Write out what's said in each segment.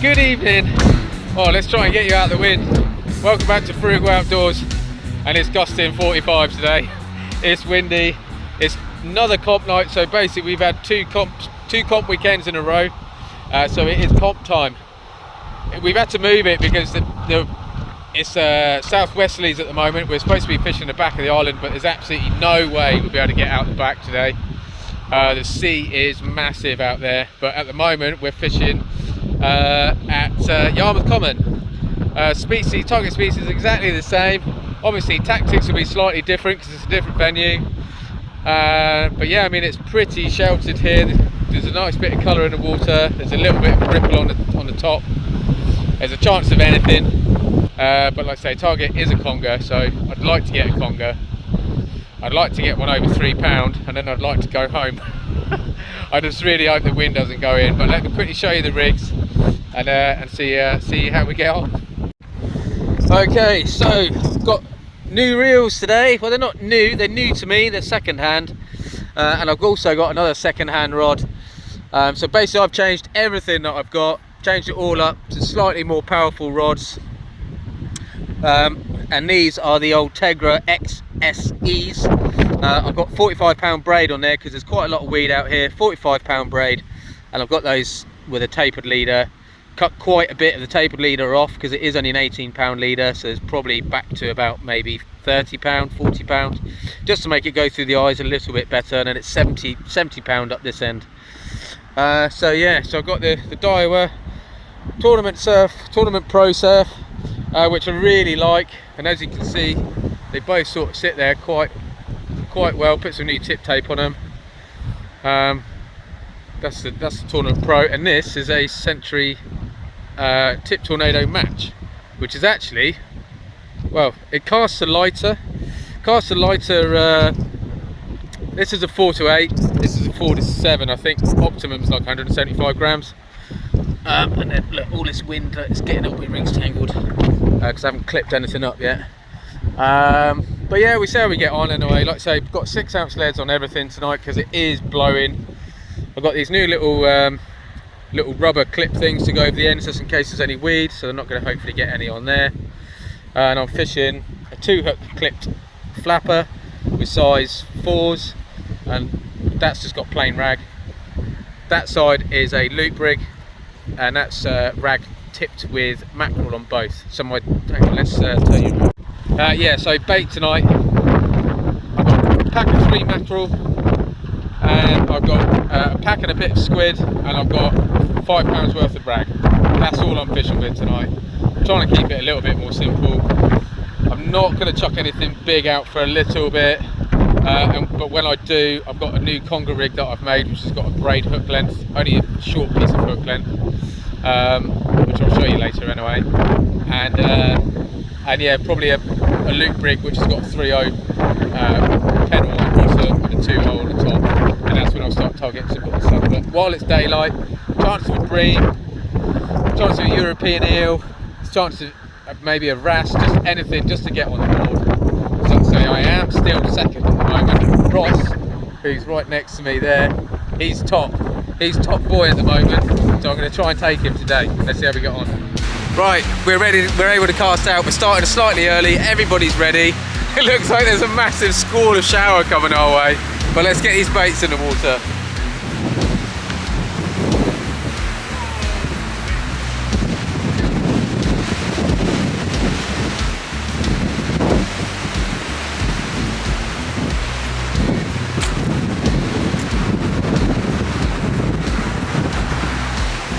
Good evening. Oh, let's try and get you out of the wind. Welcome back to Frugal Outdoors, and it's gusting 45 today. It's windy. It's another comp night, so basically we've had two comp weekends in a row. So it is comp time. We've had to move it because it's southwesterlies at the moment. We're supposed to be fishing the back of the island, but there's absolutely no way we'll be able to get out the back today. The sea is massive out there, but at the moment we're fishing at Yarmouth Common. Target species is exactly the same. Obviously tactics will be slightly different because it's a different venue. But yeah, I mean, it's pretty sheltered here. There's a nice bit of colour in the water. There's a little bit of a ripple on the top. There's a chance of anything. But like I say, target is a conger, so I'd like to get a conger. I'd like to get one over £3, and then I'd like to go home. I just really hope the wind doesn't go in. But let me quickly show you the rigs and see how we get on. Okay, so got new reels today. Well, they're not new, they're new to me, they're second hand. And I've also got another second hand rod. So basically I've changed everything that I've got, changed it all up to slightly more powerful rods. And these are the old Tegra XSEs. I've got £45 braid on there because there's quite a lot of weed out here. £45 braid, and I've got those with a tapered leader. Cut quite a bit of the tapered leader off because it is only an £18 leader, so it's probably back to about maybe £30, £40, just to make it go through the eyes a little bit better. And then it's £70 up this end. So yeah, so I've got the Daiwa Tournament Pro Surf, which I really like, and as you can see, they both sort of sit there quite well. Put some new tip tape on them. That's the Tournament Pro, and this is a Century Tip Tornado Match, which is actually, well, it casts a lighter. This is a 4 to 8. This is a 4 to 7. I think optimum's like 175 grams. And then look, all this wind, it's getting all my rings tangled because I haven't clipped anything up yet. But yeah, we see how we get on anyway. Like I say, I've got 6 ounce leads on everything tonight because it is blowing. I've got these new little rubber clip things to go over the ends just in case there's any weed, so they're not going to hopefully get any on there. And I'm fishing a 2-hook clipped flapper with size 4s, and that's just got plain rag. That side is a loop rig, and that's rag tipped with mackerel on both. So hang on, let's tell you. Yeah, so bait tonight. I've got a pack of 3 mackerel, and I've got a pack and a bit of squid, and I've got £5 worth of rag. That's all I'm fishing with tonight. I'm trying to keep it a little bit more simple. I'm not going to chuck anything big out for a little bit, but when I do, I've got a new conger rig that I've made, which has got a braid hook length, only a short piece of hook length, which I'll show you later anyway. And yeah, probably a loop rig which has got a 3/0 pedal on the bottom and a 2-hole on the top, and that's when I'll start targeting some good stuff. But while it's daylight, chance of a bream, chance of a European eel, chance of maybe a wrasse, just anything just to get on the board. So I am still second at the moment. Ross, who's right next to me there, he's top boy at the moment, so I'm going to try and take him today. Let's see how we get on. Right, we're ready, we're able to cast out. We're starting slightly early, everybody's ready. It looks like there's a massive squall of shower coming our way, but let's get these baits in the water.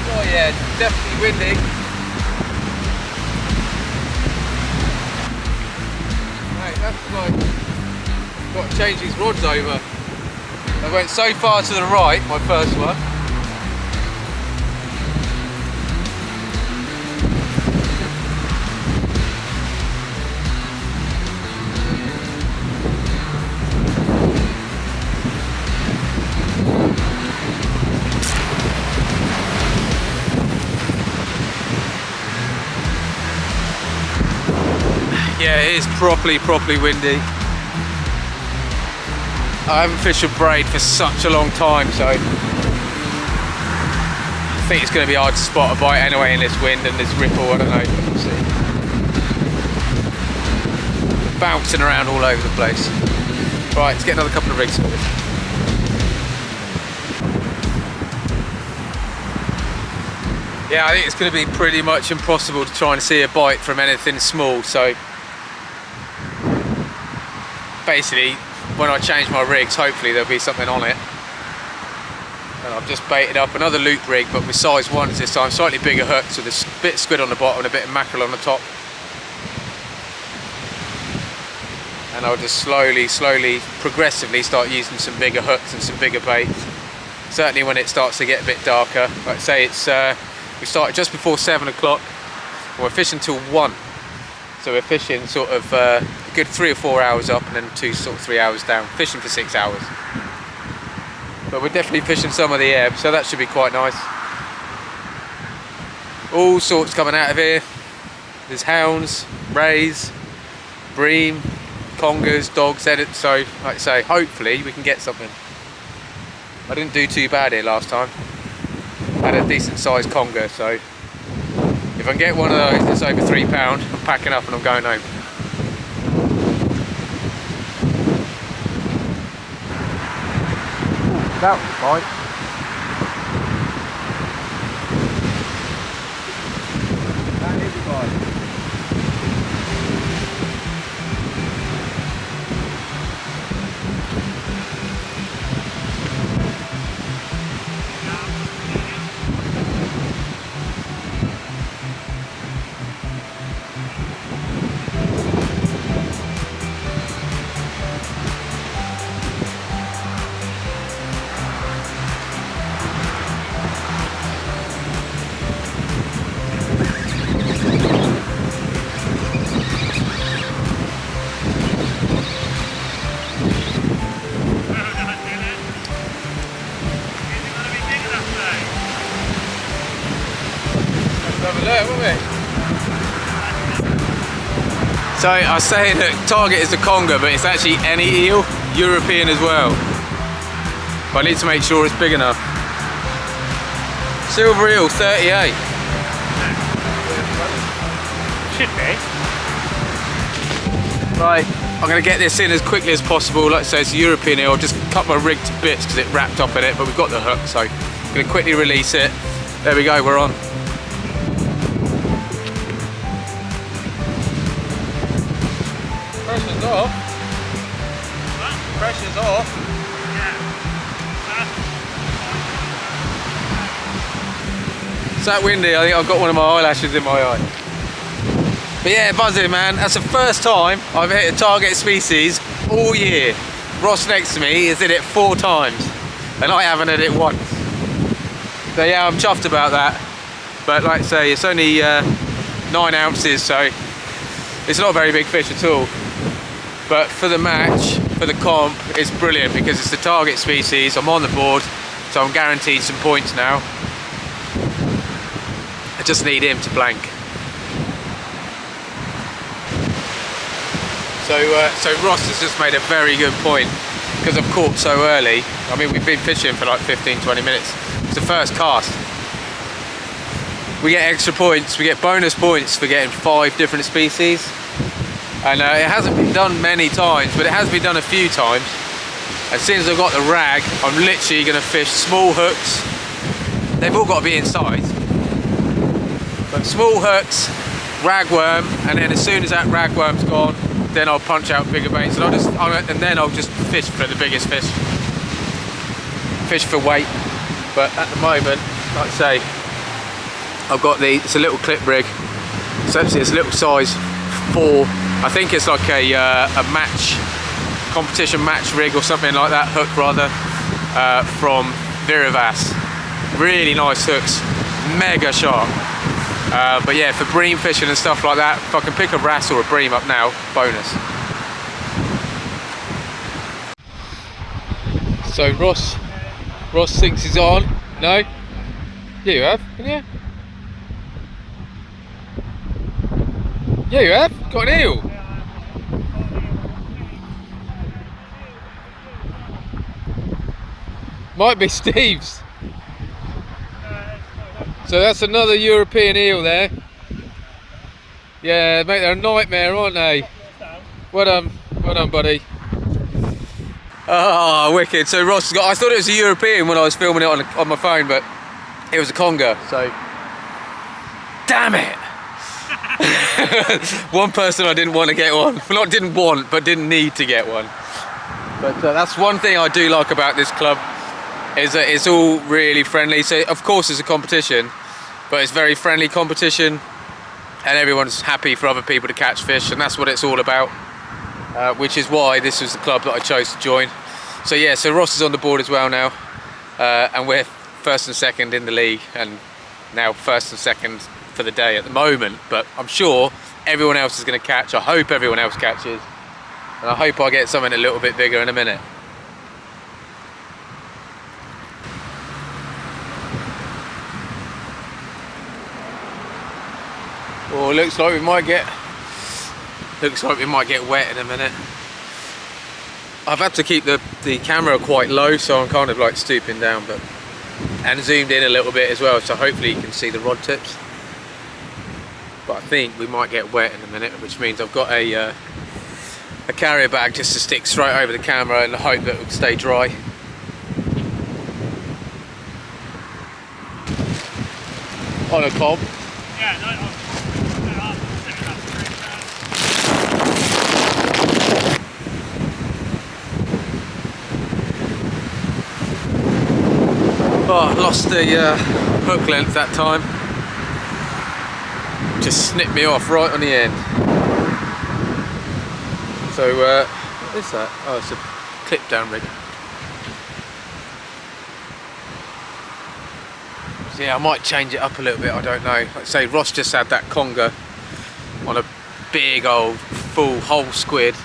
Oh yeah, it's definitely windy. That's like, got to change these rods over. I went so far to the right, my first one. Yeah, it is properly windy. I haven't fished a braid for such a long time, so I think it's going to be hard to spot a bite anyway in this wind and this ripple, I don't know, we'll see. Bouncing around all over the place. Right, let's get another couple of rigs sorted. Yeah, I think it's going to be pretty much impossible to try and see a bite from anything small, so basically when I change my rigs, hopefully there'll be something on it. And I've just baited up another loop rig, but with size 1s this time, slightly bigger hooks with a bit of squid on the bottom and a bit of mackerel on the top. And I'll just slowly, progressively start using some bigger hooks and some bigger baits. Certainly when it starts to get a bit darker. Like I say, it's we started just before 7 o'clock and we're fishing till 1. So we're fishing sort of a good 3 or 4 hours up and then 2 sort of 3 hours down. Fishing for 6 hours. But we're definitely fishing some of the ebb, so that should be quite nice. All sorts coming out of here. There's hounds, rays, bream, congers, dogs, edit. So like I say, hopefully we can get something. I didn't do too bad here last time. Had a decent sized conger, so if I can get one of those that's over £3, I'm packing up and I'm going home. Ooh, that was fine. That is a bite. So I was saying that target is the conger, but it's actually any eel, European as well. But I need to make sure it's big enough. Silver eel, 38. Should be. Right, I'm going to get this in as quickly as possible. Like I say, it's a European eel. I'll just cut my rig to bits because it wrapped up in it, but we've got the hook, so I'm going to quickly release it. There we go, we're on. Pressure's off. What? Pressure's off. Yeah. It's that windy, I think I've got one of my eyelashes in my eye. But yeah, buzzing, man. That's the first time I've hit a target species all year. Ross next to me has hit it 4 times and I haven't hit it once. So yeah, I'm chuffed about that. But like I say, it's only 9 ounces, so it's not a very big fish at all. But for the match, for the comp, it's brilliant because it's the target species. I'm on the board, so I'm guaranteed some points now. I just need him to blank. So Ross has just made a very good point because I've caught so early. I mean, we've been fishing for like 15-20 minutes. It's the first cast. We get extra points, we get bonus points for getting 5 different species. And it hasn't been done many times, but it has been done a few times. As soon as I've got the rag, I'm literally going to fish small hooks. They've all got to be in size. But small hooks, ragworm, and then as soon as that ragworm's gone, then I'll punch out bigger baits, and then I'll just fish for the biggest fish. Fish for weight. But at the moment, like I say, I've got it's a little clip rig. So it's a little size 4. I think it's like a match, competition match rig or something like that, hook rather, from Virivas. Really nice hooks, mega sharp. But yeah, for bream fishing and stuff like that, if I can pick a wrasse or a bream up now, bonus. So Ross thinks he's on. No? Yeah, you have, haven't you? Yeah, you have. Got an eel. Might be Steve's. So that's another European eel there. Yeah, mate, they're a nightmare, aren't they? Well done, buddy. Oh, wicked. So Ross got, I thought it was a European when I was filming it on my phone, but it was a conger, so. Damn it! One person I didn't want to get one. Well, not didn't want, but didn't need to get one. But that's one thing I do like about this club, is that it's all really friendly. So of course it's a competition, but it's very friendly competition, and everyone's happy for other people to catch fish, and that's what it's all about. Which is why this was the club that I chose to join. So yeah, so Ross is on the board as well now, and we're first and second in the league, and now first and second for the day at the moment, but I'm sure everyone else is going to catch. I hope everyone else catches, and I hope I get something a little bit bigger in a minute. Oh, looks like we might get wet in a minute. I've had to keep the camera quite low, so I'm kind of like stooping down, and zoomed in a little bit as well, so hopefully you can see the rod tips. But I think we might get wet in a minute, which means I've got a carrier bag just to stick straight over the camera in the hope that it will stay dry. On a cob. Yeah, no, Oh, I lost the hook length that time. Just snipped me off right on the end. So what is that? Oh, it's a clip down rig. So yeah, I might change it up a little bit, I don't know. Like I say, Ross just had that conger on a big old full whole squid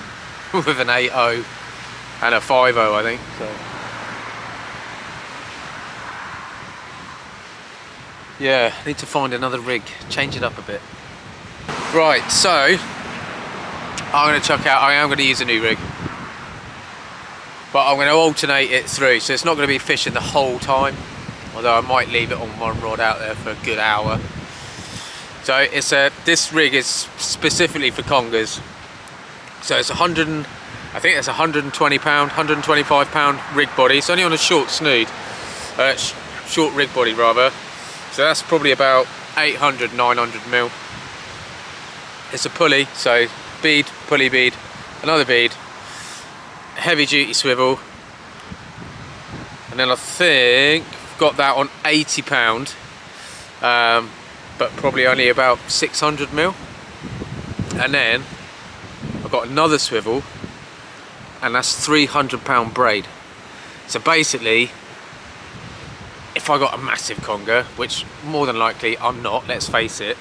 with an 8.0 and a 5.0, I think. So yeah, need to find another rig, change it up a bit. Right, so I'm going to chuck out, I am going to use a new rig, but I'm going to alternate it through, so it's not going to be fishing the whole time, although I might leave it on one rod out there for a good hour. So it's this rig is specifically for congers, so it's I think it's 120 pound, 125 pound rig body. It's only on a short snood, short rig body rather. So that's probably about 800, 900 mil. It's a pulley, so bead, pulley bead, another bead, heavy duty swivel, and then I think I've got that on 80 pound, but probably only about 600 mil. And then I've got another swivel, and that's 300 pound braid. So basically, if I got a massive conger, which more than likely I'm not, let's face it,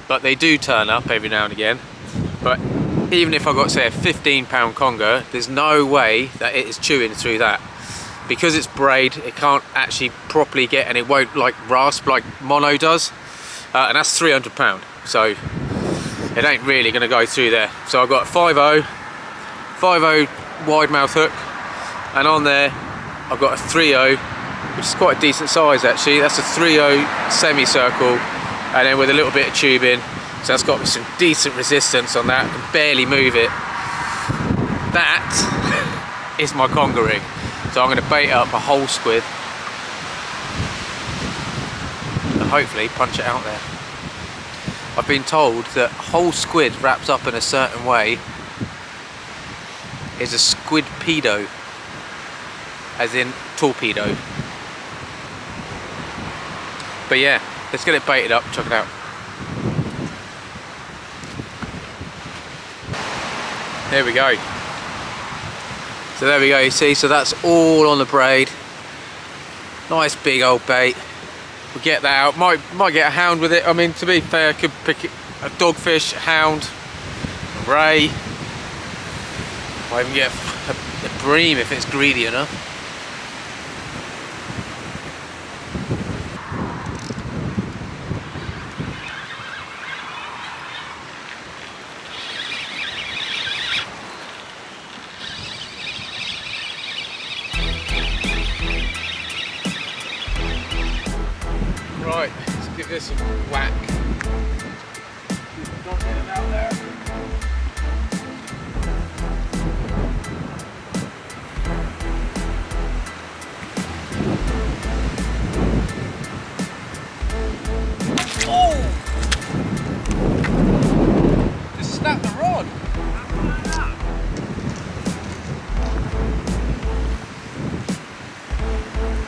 but they do turn up every now and again, but even if I got, say, a 15 pound conger, there's no way that it is chewing through that. Because it's braid, it can't actually properly get, and it won't like rasp like mono does, and that's 300 pound, so it ain't really going to go through there. So I've got a 5.0 wide mouth hook, and on there I've got a 3.0, which is quite a decent size actually. That's a 3.0 semicircle, and then with a little bit of tubing, so that's got some decent resistance on that. I can barely move it. That is my conger rig. So I'm going to bait up a whole squid and hopefully punch it out there. I've been told that whole squid wrapped up in a certain way is a squid pedo, as in torpedo. But yeah, let's get it baited up, chuck it out. There we go. So there we go, you see, so that's all on the braid. Nice big old bait. We'll get that out. Might get a hound with it. I mean, to be fair, I could pick a dogfish, a hound, a ray. Might even get a bream if it's greedy enough. Right, give this a whack. Don't get it out there. Oh! Just snapped the rod.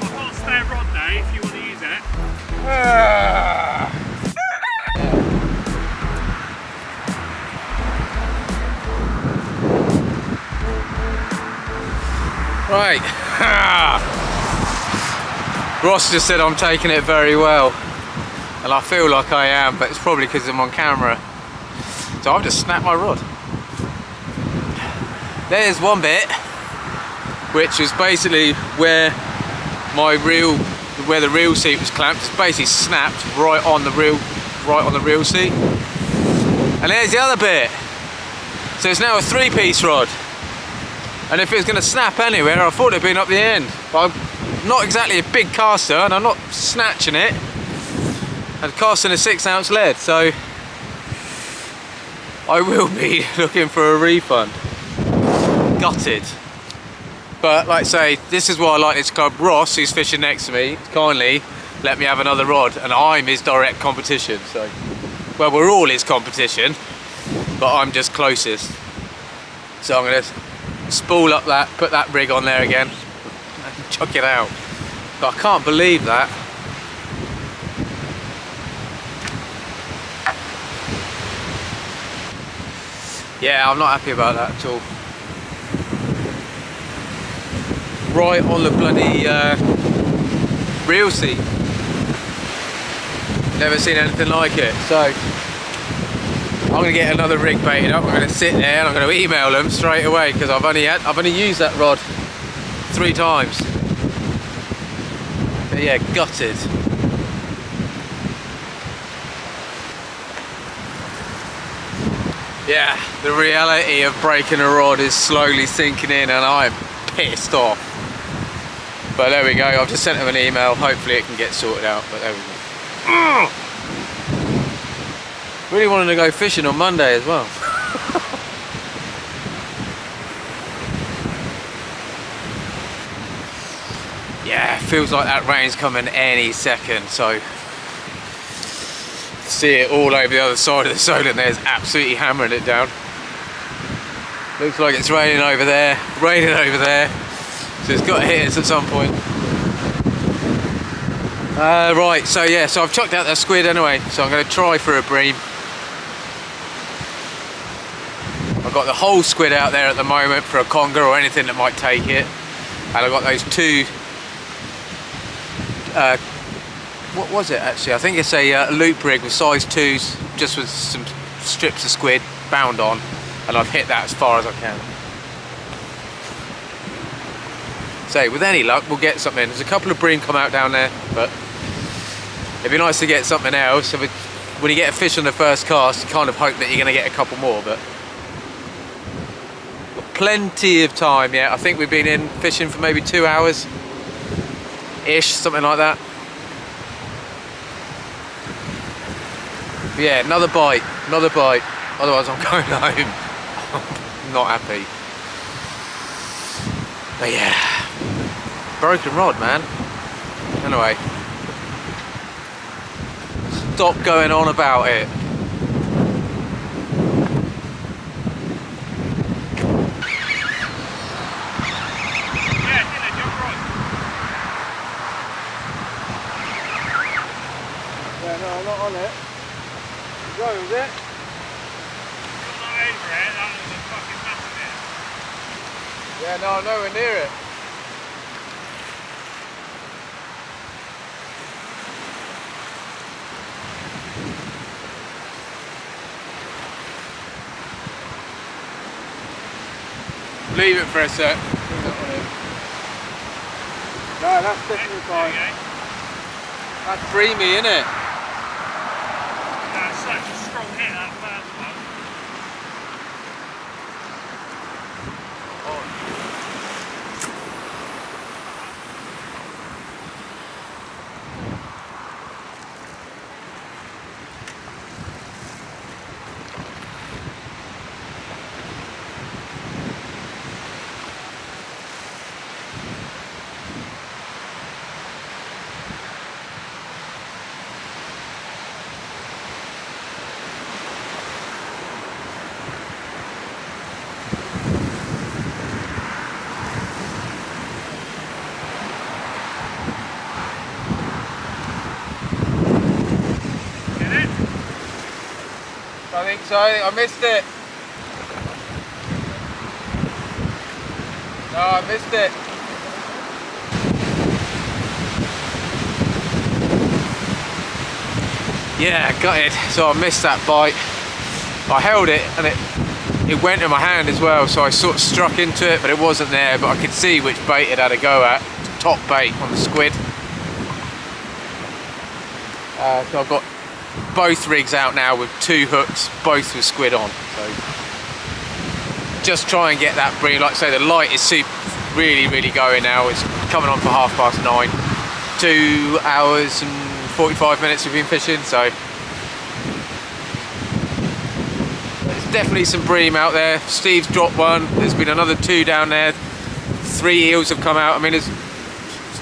I've got a spare rod now if you want to use it. Right. Ross just said I'm taking it very well, and I feel like I am, but it's probably because I'm on camera. So I've just snapped my rod. There's one bit which was basically where the reel seat was clamped. It's basically snapped right on the reel seat. And there's the other bit. So it's now a 3-piece rod. And if it was going to snap anywhere, I thought it'd been up the end. But I'm not exactly a big caster, and I'm not snatching it. I'm casting a 6-ounce lead, so I will be looking for a refund. Gutted. But like I say, this is why I like this club. Ross, who's fishing next to me, kindly let me have another rod, and I'm his direct competition. So, well, we're all his competition, but I'm just closest. So I'm going to spool up that, put that rig on there again, and chuck it out. But I can't believe that. Yeah, I'm not happy about that at all. Right on the bloody reel seat. Never seen anything like it. So I'm gonna get another rig baited up. I'm gonna sit there and I'm gonna email them straight away because I've only used that rod 3 times. But yeah, gutted. Yeah, the reality of breaking a rod is slowly sinking in, and I'm pissed off. But there we go, I've just sent him an email, hopefully it can get sorted out, but there we go. Really wanted to go fishing on Monday as well. Yeah, feels like that rain's coming any second, so see it all over the other side of the solent there, is absolutely hammering it down. Looks like it's raining over there, so it's got to hit us at some point. Right, so yeah, so I've chucked out that squid anyway, so I'm going to try for a bream. I've got the whole squid out there at the moment for a conger or anything that might take it, and I've got those 2 what was it actually? I think it's a loop rig with size 2s, just with some strips of squid bound on, and I've hit that as far as I can. So with any luck we'll get something. There's a couple of bream come out down there, but it'd be nice to get something else. So when you get a fish on the first cast, you kind of hope that you're going to get a couple more, but got plenty of time. Yeah, I think we've been in fishing for maybe 2 hours ish, something like that. But yeah, another bite, otherwise I'm going home. I'm not happy. But yeah, broken rod, man. Anyway, stop going on about it. Yeah, no, I'm not on it. Go, is it? You're not over it, that was a fucking massive hit. Yeah, no, I'm nowhere near it. Leave it for a sec. No, that's definitely fine. That's dreamy, isn't it? That's such a strong hit, that first one. I think so. I missed it. No, I missed it. Yeah, got it. So I missed that bite. I held it and it went in my hand as well, so I sort of struck into it, but it wasn't there, but I could see which bait it had a go at. Top bait on the squid. So I've got both rigs out now with 2 hooks, both with squid on. So just try and get that bream. Like I say, the light is really going now. It's coming on for 9:30. 2 hours and 45 minutes we've been fishing, so there's definitely some bream out there. Steve's dropped one. There's been another 2 down there. 3 eels have come out. I mean, it's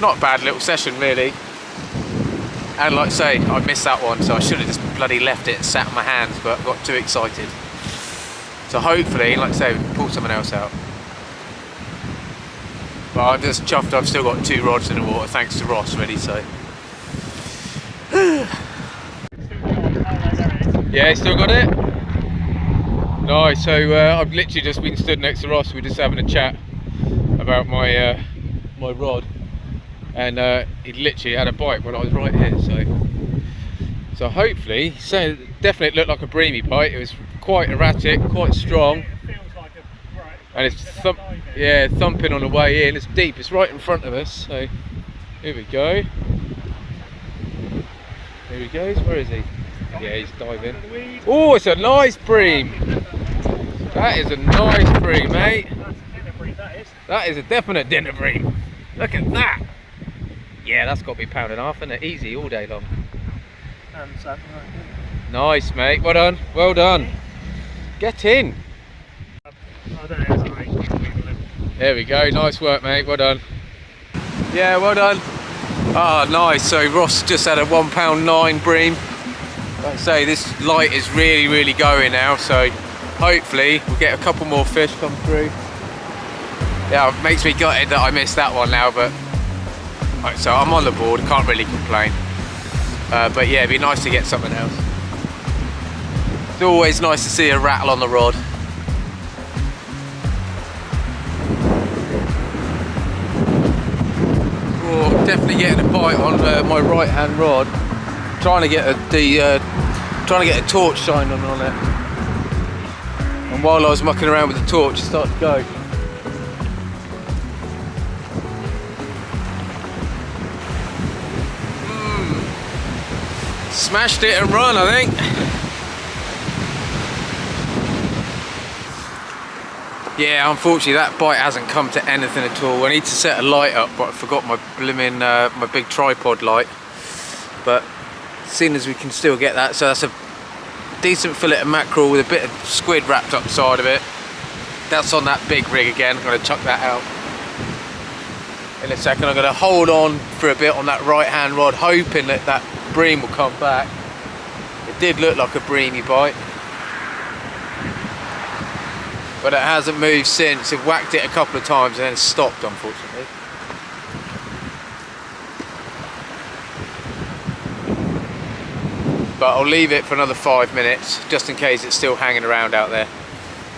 not a bad little session really. And like I say, I missed that one, so I should have just bloody left it and sat on my hands, but I got too excited. So hopefully, like I say, we can pull something else out. But I'm just chuffed I've still got 2 rods in the water, thanks to Ross already, so. Yeah, still got it? Nice, so I've literally just been stood next to Ross, we're just having a chat about my my rod. And he literally had a bite when I was right here, so hopefully, so definitely looked like a breamy bite. It was quite erratic, quite strong, and it's thumping on the way in. It's deep, it's right in front of us, so here we go. Here he goes. Where is he? Yeah, he's diving. Oh, it's a nice bream. That is a nice bream, mate. That is a definite dinner bream. Look at that. Yeah, that's got to be £1.5, isn't it? Easy all day long. Nice, mate. Well done. Well done. Get in. There we go. Nice work, mate. Well done. Yeah, well done. Ah, nice. So Ross just had a £1.9 bream. Like I say, this light is really going now. So hopefully we'll get a couple more fish come through. Yeah, it makes me gutted that I missed that one now, but. Right, so I'm on the board, can't really complain. But yeah, it'd be nice to get something else. It's always nice to see a rattle on the rod. Oh, definitely getting a bite on my right hand rod. Trying to get a torch shined on it. And while I was mucking around with the torch, it started to go. Smashed it and run, I think. Yeah, unfortunately that bite hasn't come to anything at all. I need to set a light up, but I forgot my blimmin' my big tripod light. But seeing as we can still get that, so that's a decent fillet of mackerel with a bit of squid wrapped up the side of it. That's on that big rig again. I'm going to chuck that out in a second. I'm going to hold on for a bit on that right hand rod, hoping that that bream will come back. It did look like a breamy bite, but it hasn't moved since. It whacked it a couple of times and then stopped, unfortunately. But I'll leave it for another 5 minutes just in case it's still hanging around out there,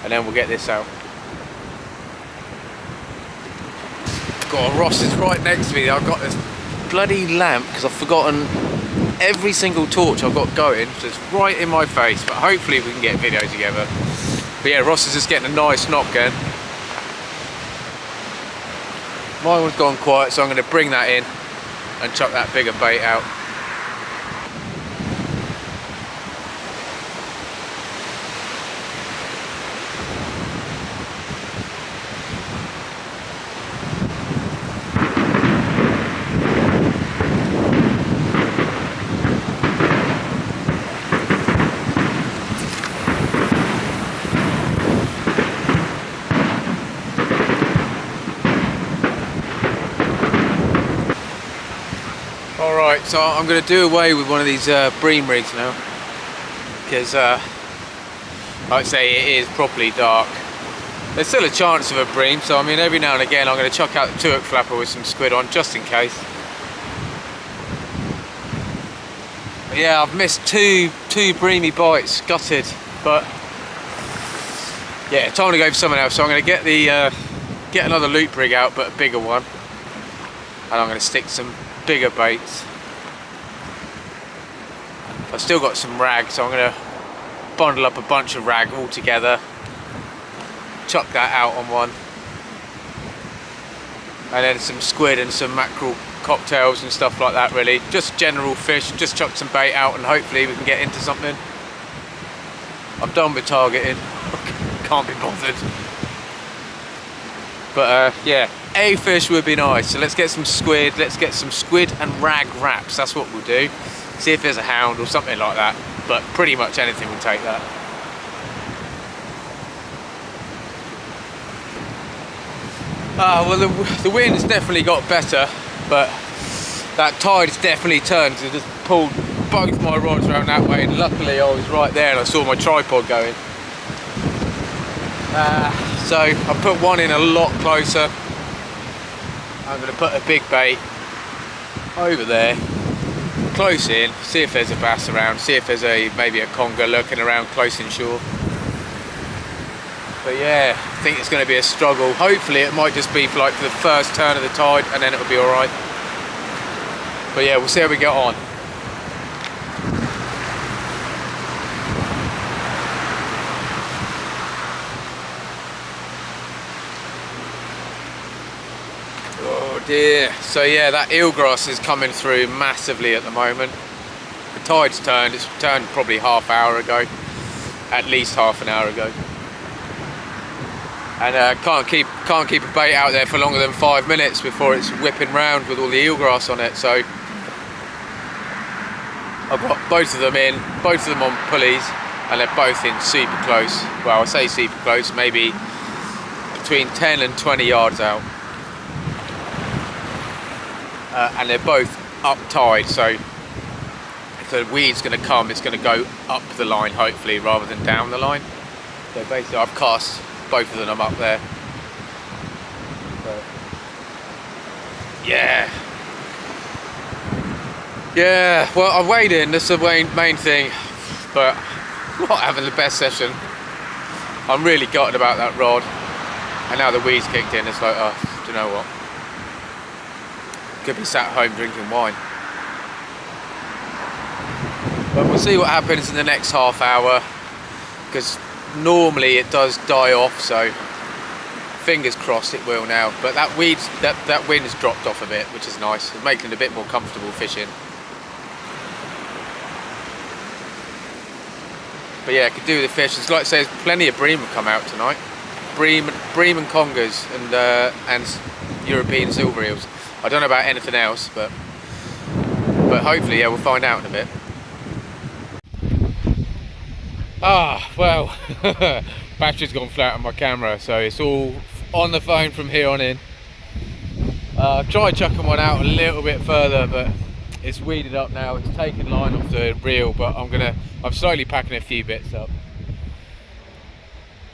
and then we'll get this out. God, Ross is right next to me. I've got this bloody lamp because I've forgotten every single torch I've got going, so it's right in my face, but hopefully we can get a video together. But yeah, Ross is just getting a nice knock going. Mine was gone quiet, so I'm going to bring that in and chuck that bigger bait out. Alright, so I'm going to do away with one of these bream rigs now, because like I say, it is properly dark. There's still a chance of a bream, so I mean every now and again I'm going to chuck out the 2-hook flapper with some squid on, just in case. But yeah, I've missed two breamy bites, gutted. But yeah, time to go for something else. So I'm going to get the get another loop rig out, but a bigger one, and I'm going to stick some bigger baits. I've still got some rag, so I'm going to bundle up a bunch of rag all together, chuck that out on one, and then some squid and some mackerel cocktails and stuff like that. Really just general fish, just chuck some bait out and hopefully we can get into something. I'm done with targeting, can't be bothered. But yeah, a fish would be nice. So let's get some squid, and rag wraps. That's what we'll do. See if there's a hound or something like that, but pretty much anything will take that. Well, the wind's definitely got better, but that tide's definitely turned. So I just pulled both my rods around that way, and luckily I was right there and I saw my tripod going. So I put one in a lot closer. I'm going to put a big bait over there, close in, see if there's a bass around, see if there's maybe a conger lurking around close inshore. But yeah, I think it's going to be a struggle. Hopefully it might just be for the first turn of the tide, and then it'll be alright. But yeah, we'll see how we get on. Oh dear. So yeah, that eelgrass is coming through massively at the moment. The tide's turned. It's turned probably half hour ago, at least half an hour ago. And can't keep a bait out there for longer than 5 minutes before it's whipping round with all the eelgrass on it. So I've got both of them on pulleys, and they're both in super close. Well, I say super close, maybe between 10 and 20 yards out. And they're both up tide, so if the weed's going to come, it's going to go up the line hopefully rather than down the line. So basically I've cast both of them up there. So, yeah, well, I weighed in, that's the main thing, but not having the best session. I'm really gutted about that rod, and now the weed's kicked in. It's like, oh, do you know what, could be sat home drinking wine. But we'll see what happens in the next half hour, because normally it does die off, so fingers crossed it will now. But that wind's dropped off a bit, which is nice. It's making it a bit more comfortable fishing. But yeah, I could do with the fish. It's like I say, there's plenty of bream have come out tonight. Bream and congers and European silver eels. I don't know about anything else, but hopefully, yeah, we'll find out in a bit. Well, battery's gone flat on my camera, so it's all on the phone from here on in. I've tried chucking one out a little bit further, but it's weeded up now. It's taken line off the reel, but I'm slowly packing a few bits up.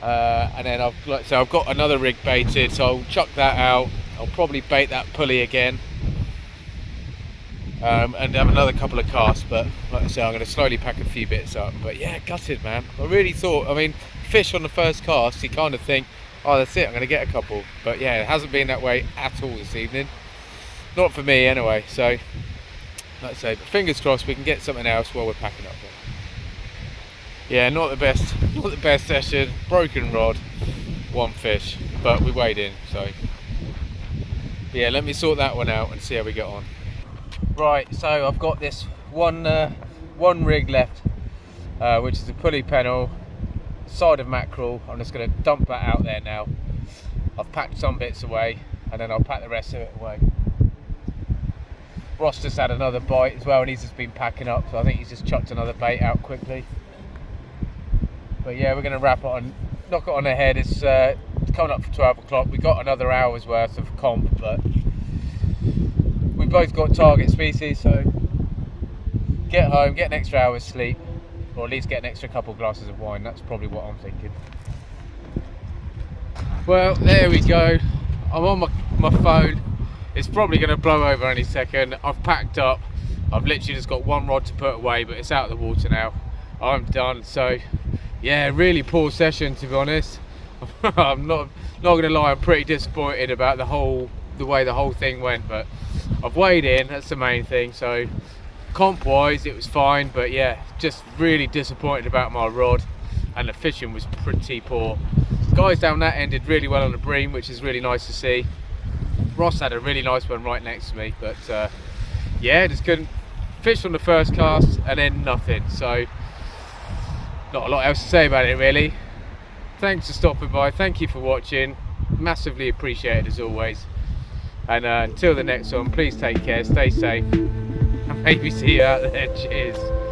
And then I've got another rig baited, so I'll chuck that out. I'll probably bait that pulley again, and have another couple of casts. But like I say, I'm going to slowly pack a few bits up. But yeah, gutted, man. I really thought, I mean, fish on the first cast, you kind of think, oh, that's it, I'm going to get a couple. But yeah, it hasn't been that way at all this evening. Not for me anyway. So like I say, but fingers crossed we can get something else while we're packing up. Yeah, not the best session. Broken rod, one fish, but we weighed in. So yeah, let me sort that one out and see how we get on. Right, so I've got this one rig left, which is a pulley pennel, side of mackerel. I'm just going to dump that out there now. I've packed some bits away, and then I'll pack the rest of it away. Ross just had another bite as well, and he's just been packing up, so I think he's just chucked another bait out quickly. But yeah, we're going to wrap it on, knock it on the head. It's coming up for 12 o'clock. We got another hour's worth of comp, but we both got target species, so get home, get an extra hour's sleep, or at least get an extra couple glasses of wine. That's probably what I'm thinking. Well, there we go. I'm on my phone. It's probably going to blow over any second. I've packed up. I've literally just got one rod to put away, but it's out of the water now. I'm done. So yeah, really poor session, to be honest. I'm not gonna lie, I'm pretty disappointed about the way the whole thing went, but I've weighed in, that's the main thing. So comp wise it was fine, but yeah, just really disappointed about my rod, and the fishing was pretty poor. Guys down that end did really well on the bream, which is really nice to see. Ross had a really nice one right next to me, but yeah, just couldn't fish on the first cast and then nothing. So not a lot else to say about it really. Thanks for stopping by, thank you for watching, massively appreciated as always. And until the next one, please take care, stay safe, and maybe see you out there. Cheers.